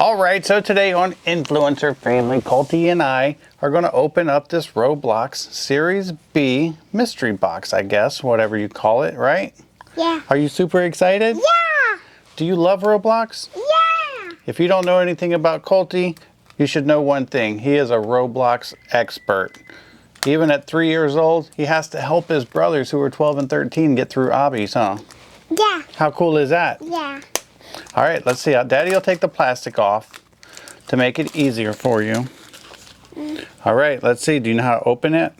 All right, so today on Influencer Family, Colty and I are going to open up this Roblox Series B mystery box, I guess, whatever you call it, right? Yeah. Are you super excited? Yeah. Do you love Roblox? Yeah. If you don't know anything about Colty, you should know one thing. He is a Roblox expert. Even at 3 years old, he has to help his brothers who are 12 and 13 get through obbies, huh? Yeah. How cool is that? Yeah. All right, let's see. Daddy will take the plastic off to make it easier for you. All right, let's see. Do you know how to open it?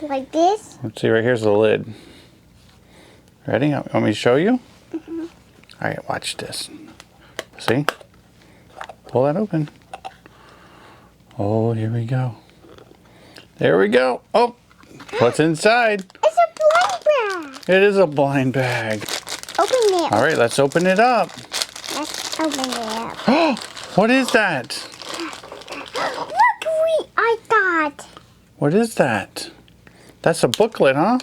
Like this? Let's see, right here's the lid. Ready? Want me to show you? Mm-hmm. All right, watch this. See? Pull that open. Oh, here we go. There we go. Oh, what's inside? It's a blind bag. It is a blind bag. Open it. All right, let's open it up. Let's open it up. Oh, what is that? Look, I got. What is that? That's a booklet, huh?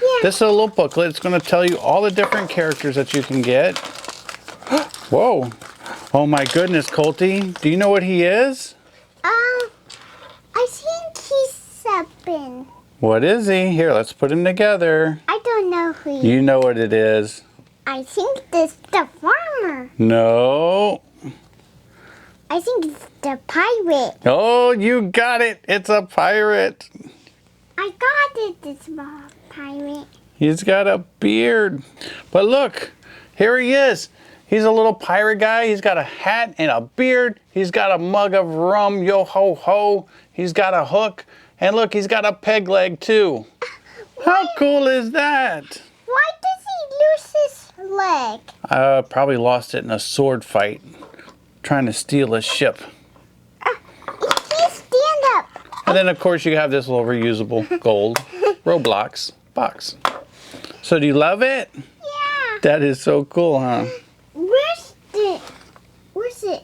Yeah. This is a little booklet. It's going to tell you all the different characters that you can get. Whoa. Oh my goodness, Colty. Do you know what he is? I think he's something. What is he? Here, let's put him together. I don't know who he is. You know what it is. I think this the farmer. No. I think it's the pirate. Oh, you got it. It's a pirate. I got it, this pirate. He's got a beard. But look, here he is. He's a little pirate guy. He's got a hat and a beard. He's got a mug of rum, yo ho ho. He's got a hook. And look, he's got a peg leg too. How cool is that? Why does he lose his leg? Probably lost it in a sword fight, trying to steal a ship. He stand up. And then of course you have this little reusable gold Roblox box. So do you love it? Yeah. That is so cool, huh? Where's it?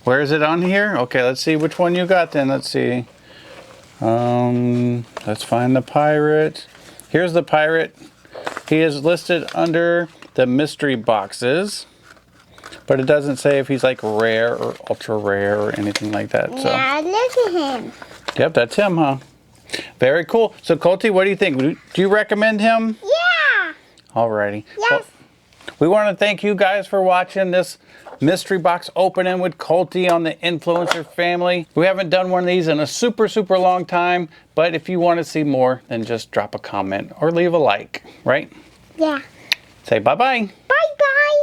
Where is it on here? Okay, let's see which one you got then. Let's see. Let's find the pirate. Here's the pirate. He is listed under the mystery boxes, but it doesn't say if he's like rare or ultra rare or anything like that. So. Yeah, look at him. Yep, that's him, huh? Very cool. So, Colty, what do you think? Do you recommend him? Yeah. Alrighty. Yes. Well, we want to thank you guys for watching this mystery box opening with Colty on the Influencer Family. We haven't done one of these in a super long time, but if you want to see more, then just drop a comment or leave a like, right? Yeah. Say bye-bye. Bye-bye.